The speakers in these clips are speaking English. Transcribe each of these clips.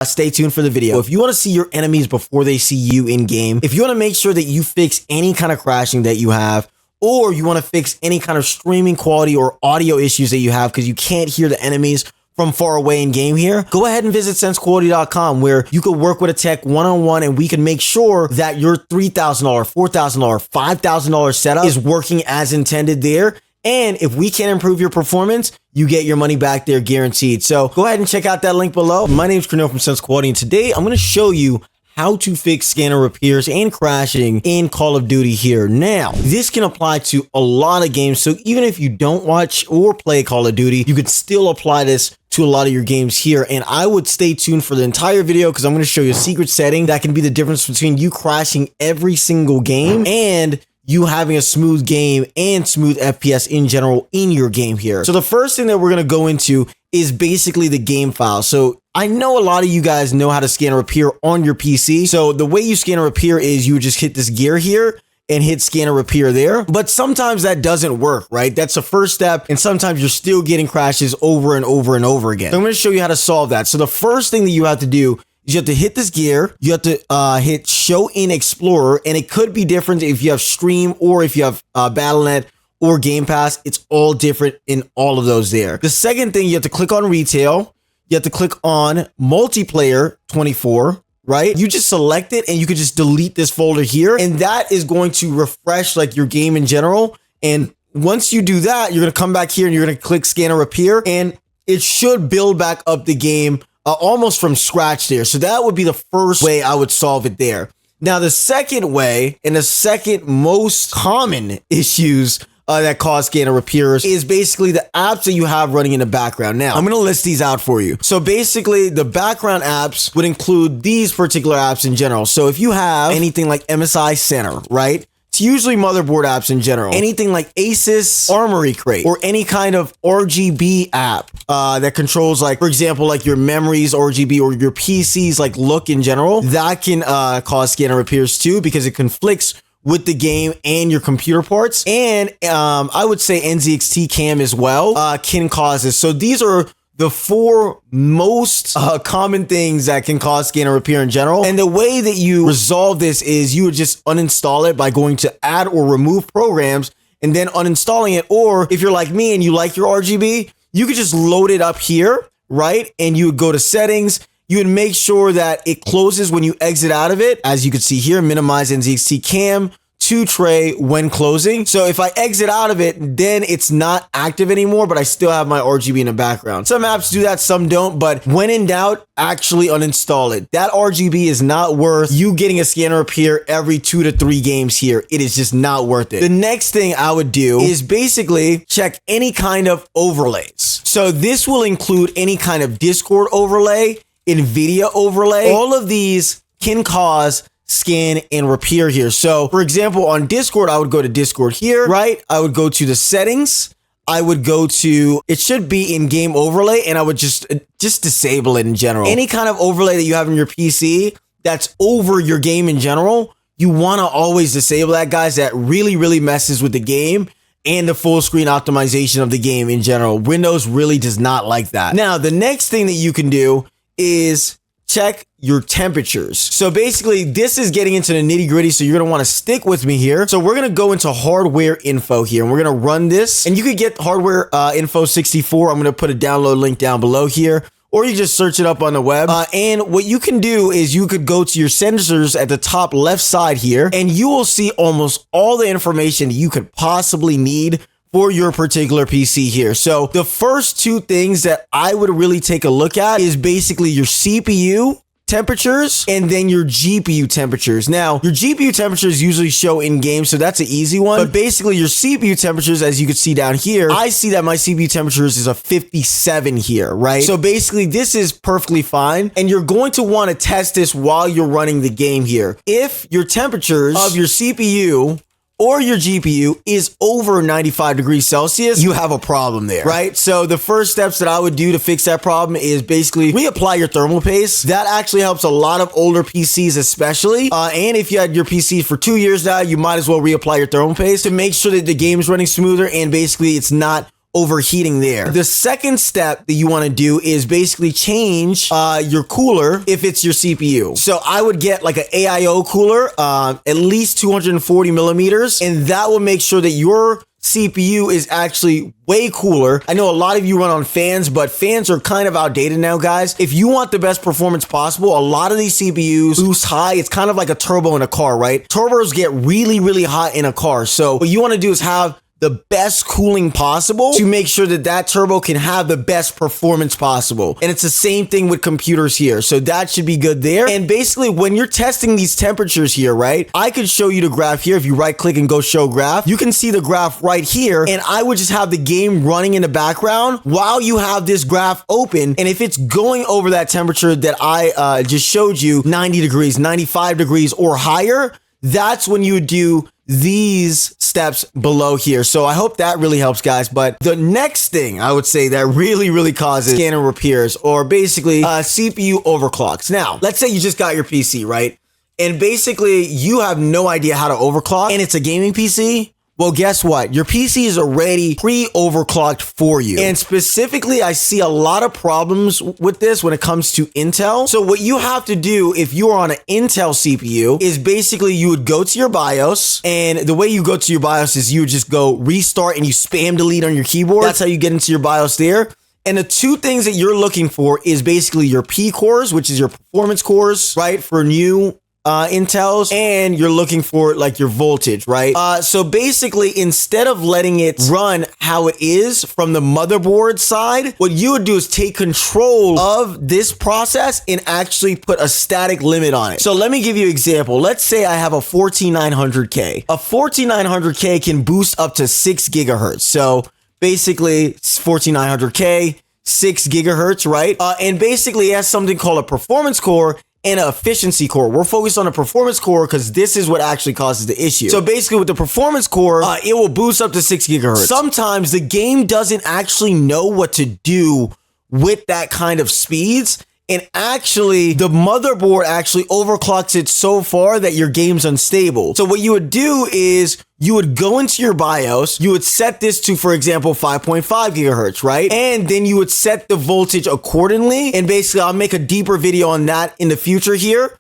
stay tuned for the video. If you want to see your enemies before they see you in game, if you want to make sure that you fix any kind of crashing that you have, or you want to fix any kind of streaming quality or audio issues that you have because you can't hear the enemies from far away in game here, go ahead and visit SenseQuality.com, where you could work with a tech one-on-one and we can make sure that your $3,000, $4,000, $5,000 setup is working as intended there. And if we can improve your performance, you get your money back there guaranteed. So go ahead and check out that link below. My name is Kirneill from SenseQuality, and today I'm going to show you how to fix scanner repairs and crashing in Call of Duty here. Now, this can apply to a lot of games. So even if you don't watch or play Call of Duty, you could still apply this to a lot of your games here. And I would stay tuned for the entire video because I'm going to show you a secret setting that can be the difference between you crashing every single game and you having a smooth game and smooth FPS in general in your game here. So the first thing that we're going to go into is basically the game file. So I know a lot of you guys know how to scan a repair on your PC. So the way you scan a repair is you just hit this gear here and hit scan a repair there. But sometimes that doesn't work, right? That's the first step. And sometimes you're still getting crashes over and over and over again. So I'm going to show you how to solve that. So the first thing that you have to do is you have to hit this gear. You have to hit show in Explorer. And it could be different if you have Stream or if you have Battle.net or Game Pass. It's all different in all of those there. The second thing, you have to click on Retail. You have to click on Multiplayer 24, right? You just select it and you could just delete this folder here. And that is going to refresh like your game in general. And once you do that, you're going to come back here and you're going to click Scan a Repair. And it should build back up the game almost from scratch there. So that would be the first way I would solve it there. Now, the second way and the second most common issues that cause scanner repairs is basically the apps that you have running in the background. Now, I'm going to list these out for you. So basically, the background apps would include these particular apps in general. So if you have anything like MSI Center, right? It's usually motherboard apps in general. Anything like Asus Armory Crate or any kind of RGB app that controls, like, for example, like your memories RGB or your PC's like look in general, that can cause scanner repairs too because it conflicts with the game and your computer parts. And I would say NZXT cam as well can cause this. So these are the four most common things that can cause scanner repair in general. And the way that you resolve this is you would just uninstall it by going to add or remove programs and then uninstalling it. Or if you're like me and you like your RGB, you could just load it up here, right? And you would go to settings. You would make sure that it closes when you exit out of it. As you can see here, minimize NZXT cam to tray when closing. So if I exit out of it, then it's not active anymore, but I still have my RGB in the background. Some apps do that, some don't, but when in doubt, actually uninstall it. That RGB is not worth you getting a scanner repair every 2 to 3 games here. It is just not worth it. The next thing I would do is basically check any kind of overlays. So this will include any kind of Discord overlay, NVIDIA overlay. All of these can cause scan and repair here. So for example, on Discord, I would go to Discord here, right? I would go to the settings. I would go to, it should be in game overlay, and I would just disable it in general. Any kind of overlay that you have in your PC that's over your game in general, you want to always disable that, guys. That really messes with the game and the full screen optimization of the game in general. Windows really does not like that. Now, the next thing that you can do is check your temperatures. So basically, this is getting into the nitty gritty, so you're going to want to stick with me here. So we're going to go into hardware info here, and we're going to run this. And you could get hardware info 64. I'm going to put a download link down below here, or you just search it up on the web. And what you can do is you could go to your sensors at the top left side here, and you will see almost all the information you could possibly need for your particular PC here. So the first two things that I would really take a look at is basically your CPU temperatures and then your GPU temperatures. Now, your GPU temperatures usually show in game, so that's an easy one. But basically your CPU temperatures, as you can see down here, I see that my CPU temperatures is a 57 here, right? So basically this is perfectly fine. And you're going to want to test this while you're running the game here. If your temperatures of your CPU or your GPU is over 95 degrees Celsius, you have a problem there, right? So the first steps that I would do to fix that problem is basically reapply your thermal paste. That actually helps a lot of older PCs especially. And if you had your PC for 2 years now, you might as well reapply your thermal paste to make sure that the game is running smoother and basically it's not overheating there. The second step that you want to do is basically change your cooler if it's your CPU. So I would get like an AIO cooler, at least 240 millimeters, and that will make sure that your CPU is actually way cooler. I know a lot of you run on fans, but fans are kind of outdated now, guys. If you want the best performance possible, a lot of these CPUs boost high. It's kind of like a turbo in a car, right? Turbos get really, really hot in a car. So what you want to do is have the best cooling possible to make sure that that turbo can have the best performance possible. And it's the same thing with computers here. So that should be good there. And basically when you're testing these temperatures here, right, I could show you the graph here. If you right click and go show graph, you can see the graph right here. And I would just have the game running in the background while you have this graph open. And if it's going over that temperature that I just showed you, 90 degrees, 95 degrees or higher, that's when you would do these steps below here. So I hope that really helps, guys. But the next thing I would say that really causes scanner repairs or basically CPU overclocks. Now, let's say you just got your PC, right? And basically you have no idea how to overclock and it's a gaming PC. Well, guess what? Your PC is already pre-overclocked for you. And specifically, I see a lot of problems with this when it comes to Intel. So what you have to do if you are on an Intel CPU is basically you would go to your BIOS, and the way you go to your BIOS is you would just go restart and you spam delete on your keyboard. That's how you get into your BIOS there. And the two things that you're looking for is basically your P cores, which is your performance cores, right? For new Intels, and you're looking for like your voltage, right? So basically, instead of letting it run how it is from the motherboard side, what you would do is take control of this process and actually put a static limit on it. So let me give you an example. Let's say I have a 14900K. A 14900K can boost up to 6 gigahertz. So basically 14900K, 6 gigahertz, right? And basically it has something called a performance core and an efficiency core. We're focused on a performance core because this is what actually causes the issue. So basically with the performance core, it will boost up to 6 gigahertz. Sometimes the game doesn't actually know what to do with that kind of speeds. And actually, the motherboard actually overclocks it so far that your game's unstable. So what you would do is you would go into your BIOS, you would set this to, for example, 5.5 gigahertz, right? And then you would set the voltage accordingly. And basically, I'll make a deeper video on that in the future here.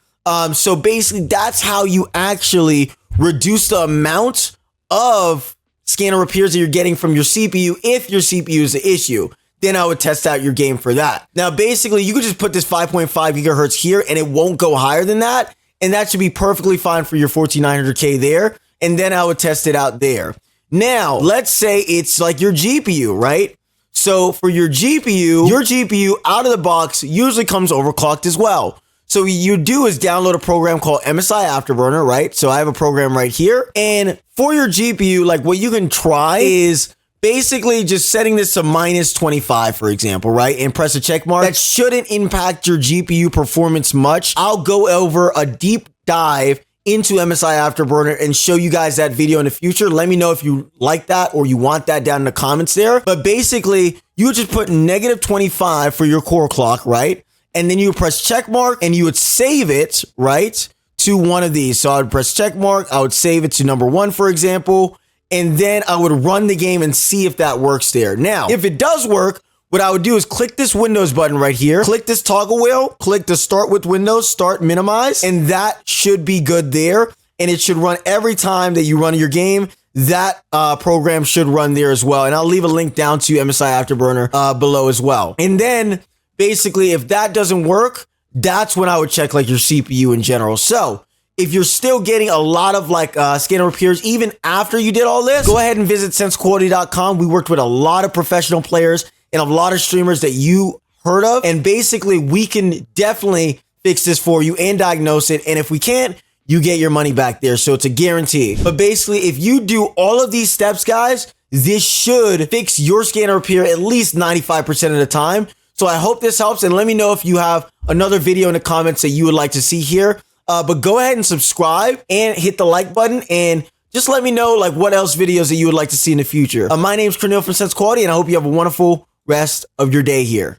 So basically, that's how you actually reduce the amount of scanner repairs that you're getting from your CPU if your CPU is the issue. Then I would test out your game for that. Now, basically, you could just put this 5.5 gigahertz here and it won't go higher than that. And that should be perfectly fine for your 14900K there. And then I would test it out there. Now, let's say it's like your GPU, right? So for your GPU out of the box usually comes overclocked as well. So what you do is download a program called MSI Afterburner, right? So I have a program right here. And for your GPU, like what you can try is basically just setting this to minus 25, for example, right? And press a check mark. That shouldn't impact your GPU performance much. I'll go over a deep dive into MSI Afterburner and show you guys that video in the future. Let me know if you like that or you want that down in the comments there. But basically, you would just put negative 25 for your core clock, right? And then you would press check mark and you would save it, right, to one of these. So I would press check mark. I would save it to number 1, for example. And then I would run the game and see if that works there. Now, if it does work, what I would do is click this Windows button right here, click this toggle wheel, click the start with Windows, start minimize, and that should be good there. And it should run every time that you run your game. That program should run there as well. And I'll leave a link down to MSI Afterburner below as well. And then basically, if that doesn't work, that's when I would check like your CPU in general. So if you're still getting a lot of like scanner repairs even after you did all this, go ahead and visit SenseQuality.com. We worked with a lot of professional players and a lot of streamers that you heard of. And basically, we can definitely fix this for you and diagnose it. And if we can't, you get your money back there. So it's a guarantee. But basically, if you do all of these steps, guys, this should fix your scanner repair at least 95% of the time. So I hope this helps. And let me know if you have another video in the comments that you would like to see here. But go ahead and subscribe and hit the like button and just let me know like what else videos that you would like to see in the future. My name's Kirneill from SenseQuality, and I hope you have a wonderful rest of your day here.